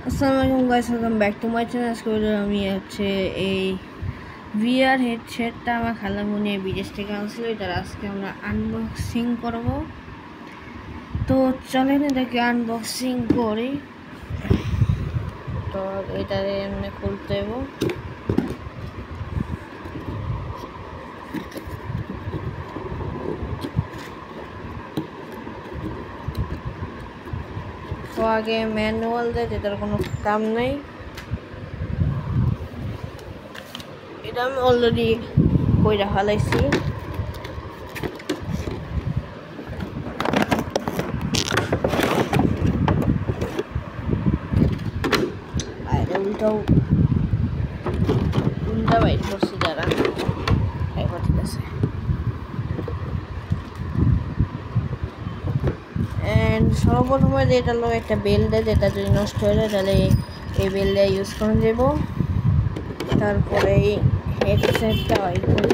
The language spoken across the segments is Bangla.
আসসালামু আলাইকুম guys, welcome back to my channel. আজকে আমি হচ্ছে এই ভিআর হেডসেটটা আমার খালামু নিয়ে বিদেশ থেকে আনছিল, এটার আজকে আমরা আনবক্সিং করব। তো চলেন এটাকে আনবক্সিং করি। তো এটারে এমনি খুলতে হইব। তো আগে ম্যানুয়াল দেয়, যেটার কোনো কাম নেই। এটা আমি অলরেডি কইরা ফেলাইছি। উল্টা বাইট করছি যারা একবার, ঠিক আছে। অ্যান্ড সর্বপ্রথমে যেটা হলো একটা বেল দেয়, যেটা যদি নষ্ট হয়ে যায় তাহলে এই বেল দিয়ে ইউজ করে যাব। তারপরে এই হেডসেটটা হয় করি।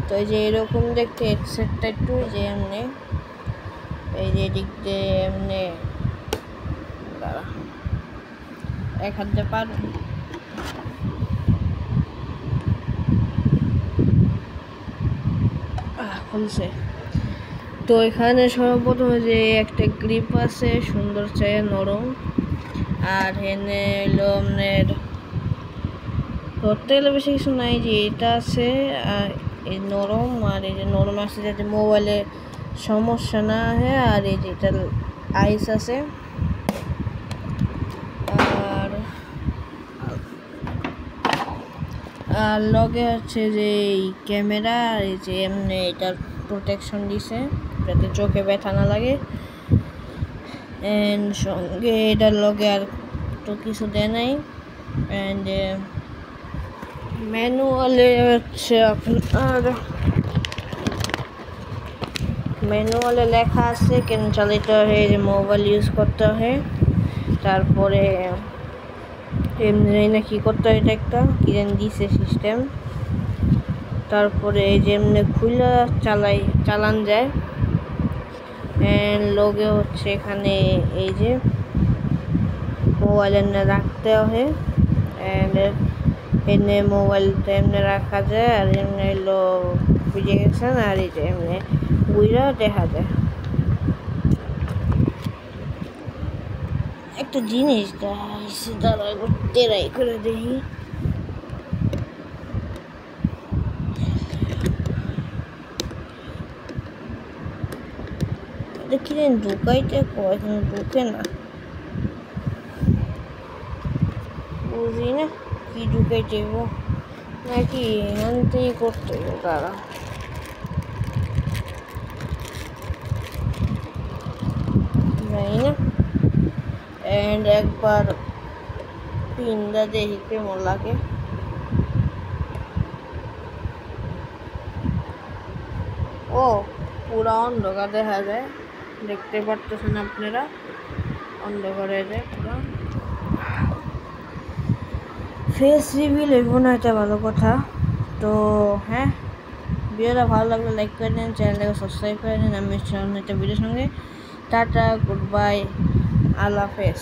তো এই যে এরকম দেখতে হেডসেটটা একটু যে এমনি এই যে দিক দিয়ে এমনি দাঁড়া এক হাত দিয়ে পার খুলছে। তো এখানে সর্বপ্রথমে যে একটা গ্রিপ আছে সুন্দর চাই নরম, আর এনে হলো আপনার ধরতে গেলে বেশি কিছু নাই, যে এটা আছে আর এই নরম, আর এই যে নরম আছে যাতে মোবাইলে সমস্যা না হয়, আর এই যে এটা আইস আছে। আর লগে হচ্ছে যে এই ক্যামেরা, আর এই যে এমনি এটার প্রোটেকশন দিছে যাতে চোখে ব্যথা না লাগে। অ্যান্ড সঙ্গে এটার লগে আর তো কিছু দেয় নাই। অ্যান্ড ম্যানুয়ালে হচ্ছে আপনার ম্যানুয়ালে লেখা আছে কেন চালিত হয়, যে মোবাইল ইউজ করতে হয়, তারপরে এমনি না কি করতে হয়, এটা একটা কি জানি দিছে সিস্টেম। তারপরে এই যে এমনি খুলে চালান যায়। লগে হচ্ছে এখানে এই যে মোবাইল এমনি রাখতে হয়, এমনি মোবাইলটা এমনি রাখা যায়, আর এমনি হলো বুঝে গেছেন। আর এই যে এমনি বুঝা দেখা যায়। একটা জিনিস দেখাইছি, তারা টেরাই করে দেখি। কি ঢুকাইতে এখন ঢুকে না, বুঝি না কি ঢুকাইতে নাকি এখান থেকে করতে তারা। জানি না। অ্যান্ড একবার পিনটা দেখি কেমন লাগে। ও পুরা অন্ধকার দেখা যায়, দেখতে পারতেছেন আপনারা, অন্ধকার হয়ে যায় পুরো। ফেস রিভিল হইব না, এটা ভালো কথা। তো হ্যাঁ, ভিডিওটা ভালো লাগলে লাইক করে নিন, চ্যানেলটাকে সাবস্ক্রাইব করে নিন। আমি একটা ভিডিওর সঙ্গে টাটা, গুড বাই, আল্লাহ হাফেজ।